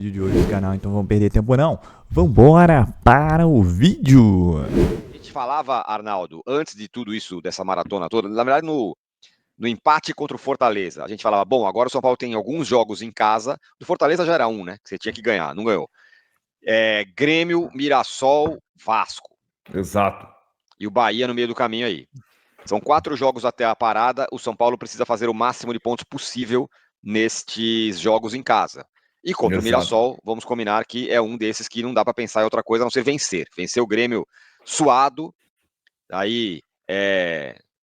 Vídeo de hoje do canal, então vamos perder tempo não. Vambora para o vídeo. A gente falava, Arnaldo, antes de tudo isso, dessa maratona toda, na verdade no empate contra o Fortaleza, a gente falava, bom, agora o São Paulo tem alguns jogos em casa, do Fortaleza já era um, né, que você tinha que ganhar, não ganhou. Grêmio, Mirassol, Vasco. Exato. E o Bahia no meio do caminho aí. São 4 jogos até a parada, o São Paulo precisa fazer o máximo de pontos possível nestes jogos em casa. E contra o Mirassol, vamos combinar que é um desses que não dá para pensar em outra coisa a não ser vencer. Vencer o Grêmio suado, aí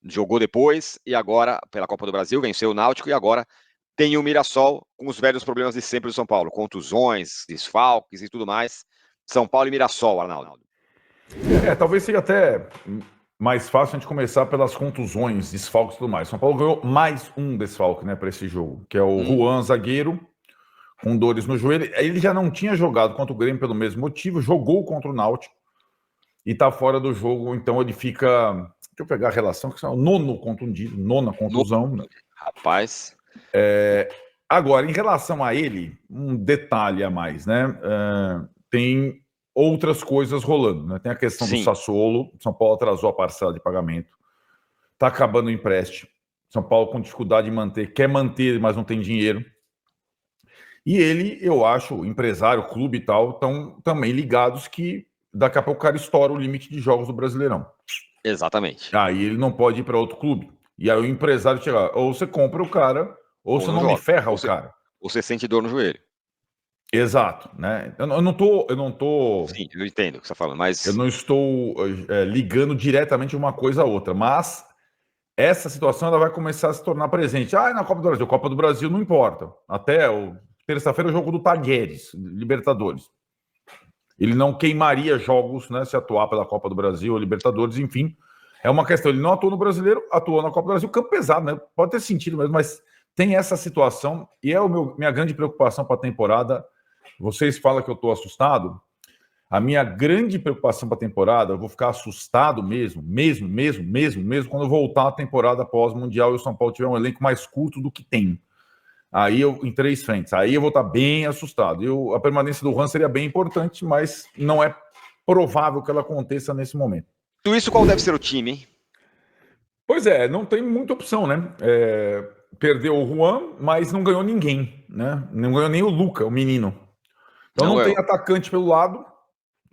jogou depois, e agora, pela Copa do Brasil, venceu o Náutico, e agora tem o Mirassol com os velhos problemas de sempre do São Paulo. Contusões, desfalques e tudo mais. São Paulo e Mirassol, Arnaldo. Talvez seja até mais fácil a gente começar pelas contusões, desfalques e tudo mais. São Paulo ganhou mais um desfalque, né, para esse jogo, que é o Juan, zagueiro, com dores no joelho. Ele já não tinha jogado contra o Grêmio pelo mesmo motivo, jogou contra o Náutico e tá fora do jogo, então ele fica... Deixa eu pegar a relação, que é o nono contundido, nona contusão. Né? Rapaz... Agora, em relação a ele, um detalhe a mais, né? Tem outras coisas rolando, né? Tem a questão do Sassuolo, São Paulo atrasou a parcela de pagamento, tá acabando o empréstimo, São Paulo com dificuldade de manter, quer manter, mas não tem dinheiro. E ele, eu acho, o empresário, o clube e tal, estão também ligados que daqui a pouco o cara estoura o limite de jogos do Brasileirão. Exatamente. Aí ele não pode ir para outro clube. E aí o empresário chega, ou você compra o cara, ou você não me ferra o cara. Ou você sente dor no joelho. Exato, né? Eu não tô... Sim, eu entendo o que você está falando, mas... Eu não estou ligando diretamente uma coisa a outra, mas essa situação ela vai começar a se tornar presente. Na Copa do Brasil. Copa do Brasil não importa. Até terça-feira é o jogo do Tagueres, Libertadores. Ele não queimaria jogos, né, se atuar pela Copa do Brasil ou Libertadores, enfim. É uma questão. Ele não atuou no Brasileiro, atuou na Copa do Brasil, campo pesado, né? Pode ter sentido mesmo, mas tem essa situação e é minha grande preocupação para a temporada. Vocês falam que eu estou assustado. A minha grande preocupação para a temporada, eu vou ficar assustado mesmo, quando eu voltar a temporada pós-mundial e o São Paulo tiver um elenco mais curto do que tem. Aí em 3 frentes. Aí eu vou estar bem assustado. A permanência do Juan seria bem importante, mas não é provável que ela aconteça nesse momento. Tudo isso, qual deve ser o time, hein? Pois é, não tem muita opção, né? Perdeu o Juan, mas não ganhou ninguém, né? Não ganhou nem o Luca, o menino. Então não tem atacante pelo lado,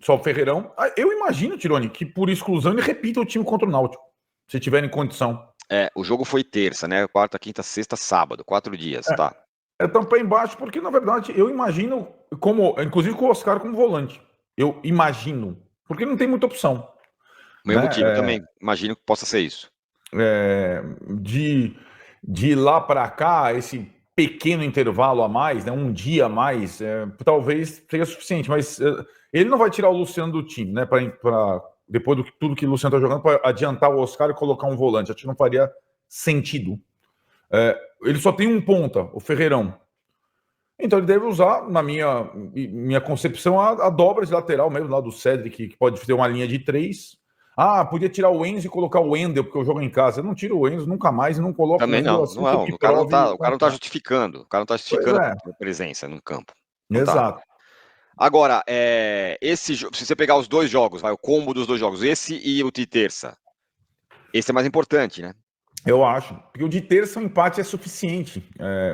só o Ferreirão. Eu imagino, Tironi, que por exclusão ele repita o time contra o Náutico, se tiver em condição. O jogo foi terça, né? Quarta, quinta, sexta, sábado, 4 dias, tá? É tampar embaixo, porque na verdade eu imagino, inclusive com o Oscar como volante. Eu imagino, porque não tem muita opção. Meu motivo, eu também imagino que possa ser isso. De lá para cá, esse pequeno intervalo a mais, né, um dia a mais, talvez seja suficiente, mas ele não vai tirar o Luciano do time, né, depois de tudo que o Luciano está jogando, para adiantar o Oscar e colocar um volante. Acho que não faria sentido. Ele só tem um ponta, o Ferreirão. Então ele deve usar, na minha concepção, a dobra de lateral mesmo, lá do Cedric, que pode ter uma linha de 3. Podia tirar o Enzo e colocar o Wendel, porque eu jogo em casa. Eu não tiro o Enzo nunca mais e não coloco também o Wendel não, assim. Não. O cara não tá justificando. O cara não tá justificando a presença no campo. Exato. Agora, se você pegar os 2 jogos, o combo dos 2 jogos, esse e o de terça, esse é mais importante, né? Eu acho. Porque o de terça, o empate é suficiente.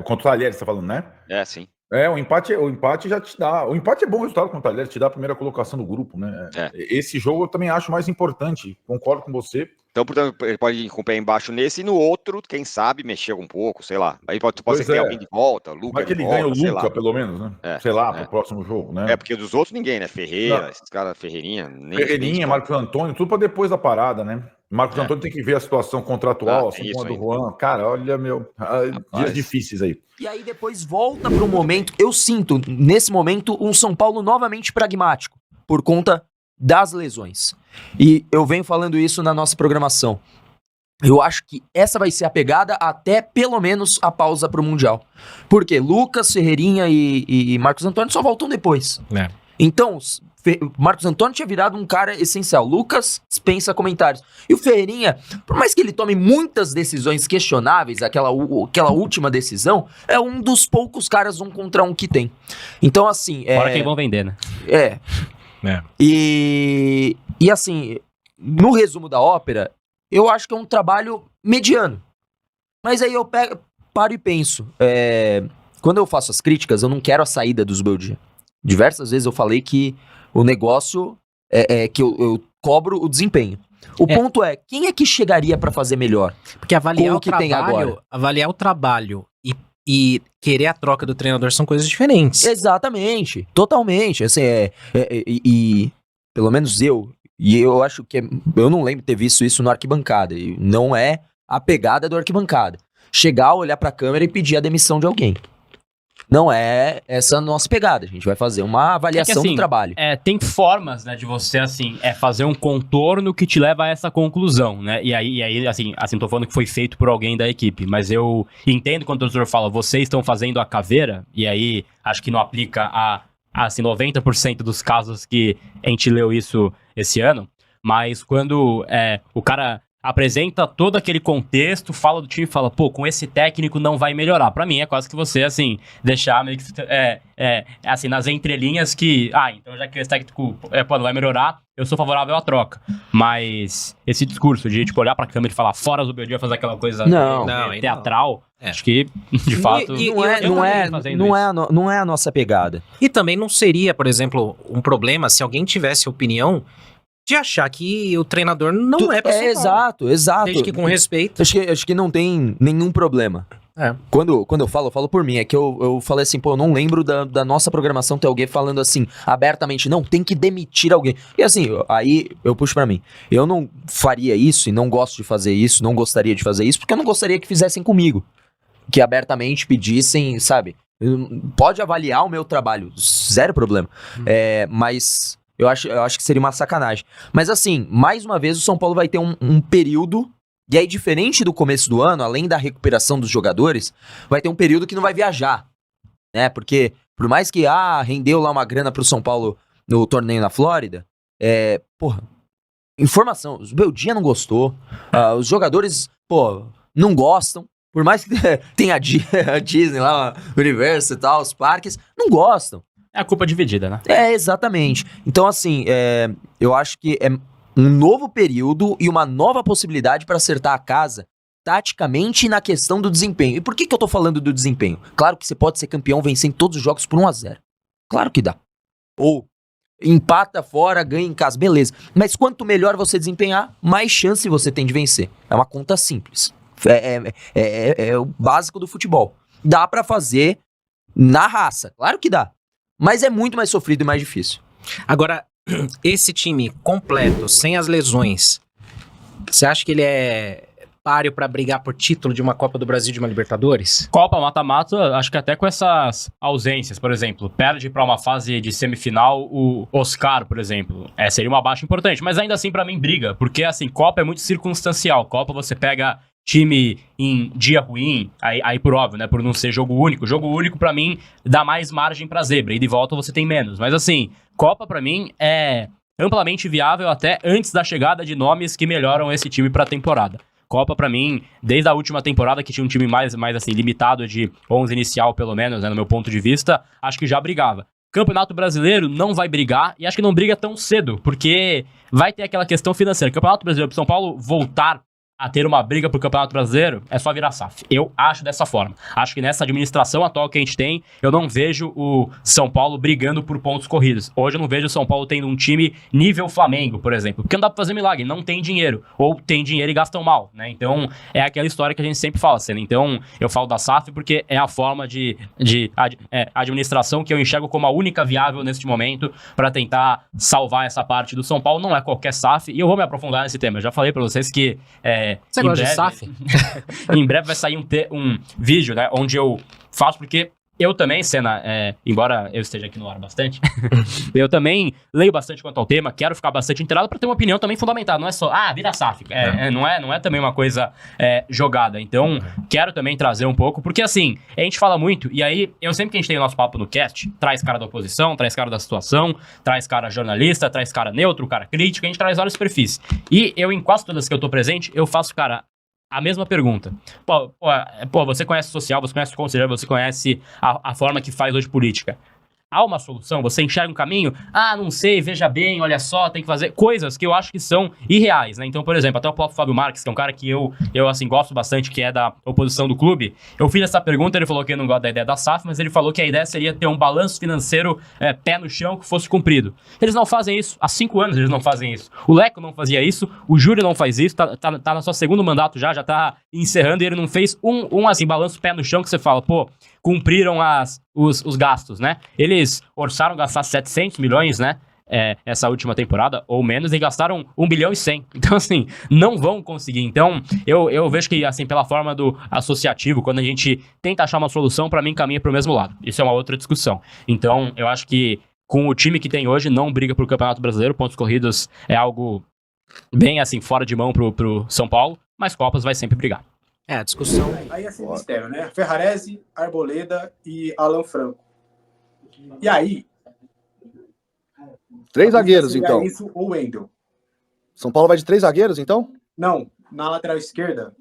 Contra o Talheres, você tá falando, né? Sim. O empate já te dá. O empate é bom resultado contra o Talheres, te dá a primeira colocação do grupo, né? Esse jogo eu também acho mais importante. Concordo com você. Então, portanto, ele pode ir com o pé embaixo nesse e no outro, quem sabe, mexer um pouco, sei lá. Aí pode ser que tenha alguém de volta, Luca. Vai que ele ganha o Luca, pelo menos, né? Sei lá, pro próximo jogo, né? Porque dos outros ninguém, né? Ferreira, esses caras, Ferreirinha. Ferreirinha, Marcos Antônio, tudo para depois da parada, né? Marcos Antônio tem que ver a situação contratual, assim como a do Juan. Cara, olha, dias difíceis aí. E aí depois volta pro momento, eu sinto, nesse momento, um São Paulo novamente pragmático, por conta das lesões. E eu venho falando isso na nossa programação. Eu acho que essa vai ser a pegada até, pelo menos, a pausa pro Mundial. Porque Lucas, Ferreirinha e Marcos Antônio só voltam depois. Então, Marcos Antônio tinha virado um cara essencial. Lucas dispensa comentários. E o Ferreirinha, por mais que ele tome muitas decisões questionáveis, aquela última decisão, é um dos poucos caras 1 contra 1 que tem. Então, assim... Fora quem vão vender, né? E assim, no resumo da ópera, eu acho que é um trabalho mediano. Mas aí eu paro e penso. Quando eu faço as críticas, eu não quero a saída do Zubeldia. Diversas vezes eu falei que o negócio é que eu cobro o desempenho. O ponto é, quem é que chegaria pra fazer melhor? Porque avaliar com o que tem agora? Avaliar o trabalho e querer a troca do treinador são coisas diferentes. Exatamente, totalmente. Assim, e pelo menos eu acho que eu não lembro de ter visto isso no Arquibancada. E não é a pegada do Arquibancada. Chegar, olhar pra câmera e pedir a demissão de alguém. Não é essa a nossa pegada. A gente vai fazer uma avaliação do trabalho. Tem formas, né, de você, assim, fazer um contorno que te leva a essa conclusão, né? E aí assim, tô falando que foi feito por alguém da equipe, mas eu entendo quando o professor fala, vocês estão fazendo a caveira, e aí acho que não aplica a assim, 90% dos casos que a gente leu isso esse ano, mas quando o cara apresenta todo aquele contexto, fala do time e fala, pô, com esse técnico não vai melhorar. Pra mim é quase que você, assim, deixar meio que, assim, nas entrelinhas que, então já que esse técnico, não vai melhorar, eu sou favorável à troca. Mas esse discurso de, tipo, olhar pra câmera e falar, fora Zubeldia, fazer aquela coisa teatral, acho que, de fato... Não é a nossa pegada. E também não seria, por exemplo, um problema se alguém tivesse opinião de achar que o treinador não é pra São Paulo. Exato. Desde que com respeito. Acho que não tem nenhum problema. Quando eu falo por mim. É que eu falei assim, pô, eu não lembro da nossa programação ter alguém falando assim, abertamente, não, tem que demitir alguém. E assim, aí eu puxo pra mim. Eu não faria isso e não gosto de fazer isso, não gostaria de fazer isso, porque eu não gostaria que fizessem comigo. Que abertamente pedissem, sabe? Pode avaliar o meu trabalho, zero problema. Mas... Eu acho que seria uma sacanagem. Mas assim, mais uma vez o São Paulo vai ter um período, e aí diferente do começo do ano, além da recuperação dos jogadores, vai ter um período que não vai viajar, né? Porque por mais que rendeu lá uma grana pro São Paulo no torneio na Flórida, informação, o Beldia não gostou, os jogadores, não gostam, por mais que tenha a Disney lá, o Universo e tal, os parques, não gostam. É a culpa dividida, né? Exatamente. Então, assim, eu acho que é um novo período e uma nova possibilidade para acertar a casa taticamente na questão do desempenho. E por que eu tô falando do desempenho? Claro que você pode ser campeão vencendo todos os jogos por 1-0. Claro que dá. Ou empata fora, ganha em casa, beleza. Mas quanto melhor você desempenhar, mais chance você tem de vencer. É uma conta simples. É o básico do futebol. Dá para fazer na raça. Claro que dá. Mas é muito mais sofrido e mais difícil. Agora, esse time completo, sem as lesões, você acha que ele é páreo pra brigar por título de uma Copa do Brasil, de uma Libertadores? Copa, mata-mata, acho que até com essas ausências, por exemplo, perde pra uma fase de semifinal o Oscar, por exemplo. Seria uma baixa importante, mas ainda assim pra mim briga, porque assim, Copa é muito circunstancial. Copa você pega time em dia ruim, aí por óbvio, né, por não ser jogo único. Jogo único, pra mim, dá mais margem pra zebra, e de volta você tem menos. Mas assim, Copa, pra mim, é amplamente viável até antes da chegada de nomes que melhoram esse time pra temporada. Copa, pra mim, desde a última temporada, que tinha um time mais assim, limitado de 11 inicial, pelo menos, né, no meu ponto de vista, acho que já brigava. Campeonato Brasileiro não vai brigar, e acho que não briga tão cedo, porque vai ter aquela questão financeira. Campeonato Brasileiro, pro São Paulo voltar a ter uma briga pro Campeonato Brasileiro, é só virar SAF. Eu acho dessa forma. Acho que nessa administração atual que a gente tem, eu não vejo o São Paulo brigando por pontos corridos. Hoje eu não vejo o São Paulo tendo um time nível Flamengo, por exemplo. Porque não dá pra fazer milagre, não tem dinheiro. Ou tem dinheiro e gastam mal, né? Então, é aquela história que a gente sempre fala, Senna. Então, eu falo da SAF porque é a forma de administração que eu enxergo como a única viável neste momento para tentar salvar essa parte do São Paulo. Não é qualquer SAF, e eu vou me aprofundar nesse tema. Eu já falei pra vocês que você gosta de SAF? Em breve vai sair um vídeo, né, onde eu faço, porque Eu também, Senna, embora eu esteja aqui no ar bastante, eu também leio bastante quanto ao tema, quero ficar bastante inteirado para ter uma opinião também fundamentada. Não é só, vira SAF. Não é também uma coisa jogada. Então, quero também trazer um pouco, porque assim, a gente fala muito, e aí, eu sempre que a gente tem o nosso papo no cast, traz cara da oposição, traz cara da situação, traz cara jornalista, traz cara neutro, cara crítico, a gente traz vários perfis. E eu, em quase todas que eu tô presente, eu faço, cara, a mesma pergunta. Pô, você conhece o social, você conhece o conselheiro, você conhece a forma que faz hoje política. Há uma solução? Você enxerga um caminho? Não sei, veja bem, olha só, tem que fazer coisas que eu acho que são irreais, né? Então, por exemplo, até o próprio Fábio Marques, que é um cara que eu assim, gosto bastante, que é da oposição do clube, eu fiz essa pergunta, ele falou que não gosta da ideia da SAF, mas ele falou que a ideia seria ter um balanço financeiro pé no chão que fosse cumprido. Eles não fazem isso. Há 5 anos eles não fazem isso. O Leco não fazia isso, o Júlio não faz isso, tá no seu segundo mandato já tá encerrando e ele não fez um assim, balanço pé no chão que você fala, pô, cumpriram os gastos, né? Eles orçaram gastar 700 milhões, né? Essa última temporada, ou menos, e gastaram 1 bilhão e 100. Então, assim, não vão conseguir. Então, eu vejo que, assim, pela forma do associativo, quando a gente tenta achar uma solução, pra mim, caminha pro mesmo lado. Isso é uma outra discussão. Então, eu acho que com o time que tem hoje, não briga pro Campeonato Brasileiro. Pontos corridos é algo bem, assim, fora de mão pro São Paulo, mas Copas vai sempre brigar. A discussão. Aí é sem mistério, né? Ferrarese, Arboleda e Alan Franco. E aí... 3 zagueiros, então. Enzo ou Wendel. São Paulo vai de 3 zagueiros, então? Não, na lateral esquerda,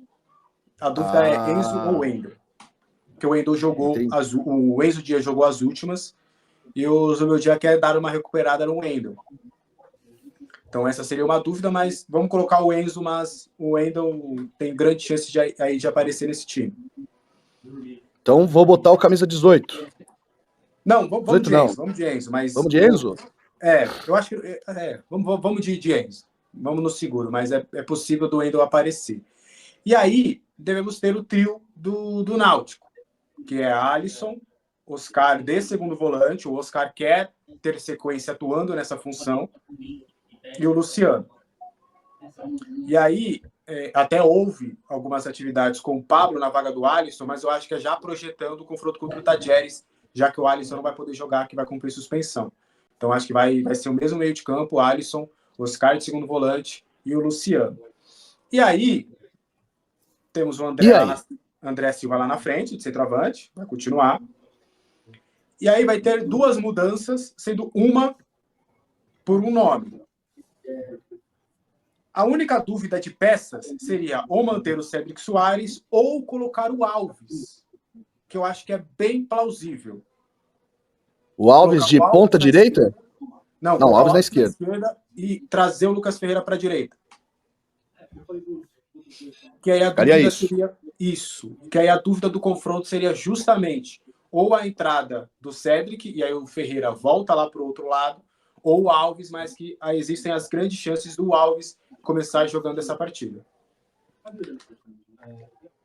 a dúvida é Enzo ou Wendel. Porque o Wendel jogou, o Enzo Dias jogou as últimas, e o Zubeldia quer dar uma recuperada no Wendel. Então essa seria uma dúvida, mas vamos colocar o Enzo, mas o Wendel tem grande chance de aparecer nesse time. Então vou botar o camisa 18. Não, vamos de Enzo, mas... Vamos de Enzo? Eu acho que... vamos de Enzo. Vamos no seguro, mas é possível do Wendel aparecer. E aí, devemos ter o trio do Náutico, que é Alisson, Oscar de segundo volante, o Oscar quer ter sequência atuando nessa função, e o Luciano. E aí, até houve algumas atividades com o Pablo na vaga do Alisson, mas eu acho que é já projetando o confronto contra o Tadjeres, já que o Alisson não vai poder jogar, que vai cumprir suspensão. Então, acho que vai ser o mesmo meio de campo, o Alisson, Oscar de segundo volante e o Luciano. E aí, temos o André Silva lá na frente, de centroavante, vai continuar. E aí vai ter 2 mudanças, sendo uma por um nome. A única dúvida de peças seria ou manter o Cédric Soares ou colocar o Alves, que eu acho que é bem plausível. O Alves de ponta direita? Não, o Alves na esquerda. E trazer o Lucas Ferreira para a direita. Que aí a dúvida seria isso. Que aí a dúvida do confronto seria justamente ou a entrada do Cédric, e aí o Ferreira volta lá para o outro lado, ou o Alves, mas que aí existem as grandes chances do Alves começar jogando essa partida.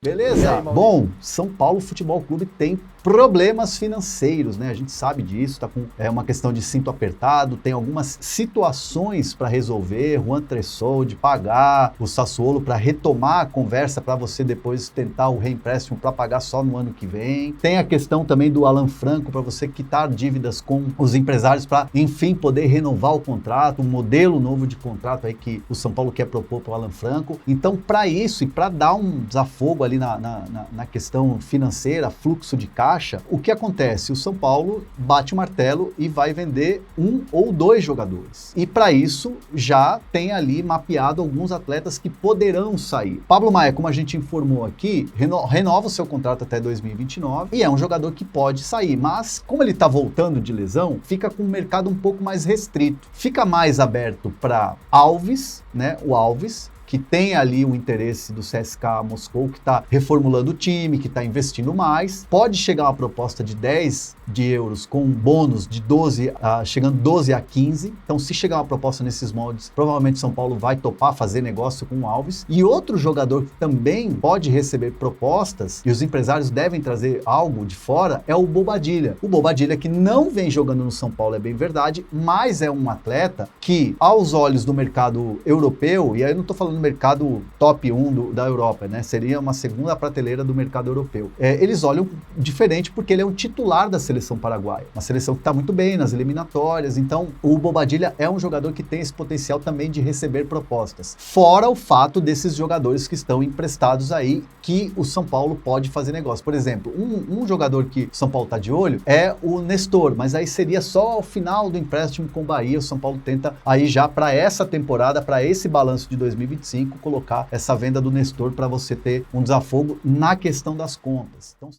Beleza? Bom, São Paulo Futebol Clube tem problemas financeiros, né? A gente sabe disso, tá com uma questão de cinto apertado, tem algumas situações para resolver, Juan Tressol de pagar o Sassuolo para retomar a conversa para você depois tentar o reempréstimo para pagar só no ano que vem. Tem a questão também do Alan Franco para você quitar dívidas com os empresários para, enfim, poder renovar o contrato, um modelo novo de contrato aí que o São Paulo quer propor para o Alan Franco. Então, para isso e para dar um desafogo ali na questão financeira, fluxo de caixa, o que acontece? O São Paulo bate o martelo e vai vender 1 ou 2 jogadores. E para isso já tem ali mapeado alguns atletas que poderão sair. Pablo Maia, como a gente informou aqui, renova o seu contrato até 2029 e é um jogador que pode sair, mas como ele está voltando de lesão, fica com o mercado um pouco mais restrito. Fica mais aberto para Alves, né? O Alves, que tem ali o interesse do CSKA Moscou, que está reformulando o time, que está investindo mais. Pode chegar uma proposta de 10 de euros com bônus de 12, chegando 12 a 15. Então, se chegar uma proposta nesses moldes, provavelmente São Paulo vai topar fazer negócio com o Alves. E outro jogador que também pode receber propostas, e os empresários devem trazer algo de fora, é o Bobadilla. O Bobadilla que não vem jogando no São Paulo, é bem verdade, mas é um atleta que, aos olhos do mercado europeu, e aí eu não estou falando do mercado top 1 da Europa, né? Seria uma segunda prateleira do mercado europeu. Eles olham diferente porque ele é um titular da seleção paraguaia, uma seleção que está muito bem nas eliminatórias. Então o Bobadilla é um jogador que tem esse potencial também de receber propostas, fora o fato desses jogadores que estão emprestados aí, que o São Paulo pode fazer negócio. Por exemplo, um jogador que o São Paulo está de olho é o Nestor, mas aí seria só ao final do empréstimo com o Bahia. O São Paulo tenta aí já para essa temporada, para esse balanço de 2025, colocar essa venda do Nestor para você ter um desafogo na questão das contas. Então,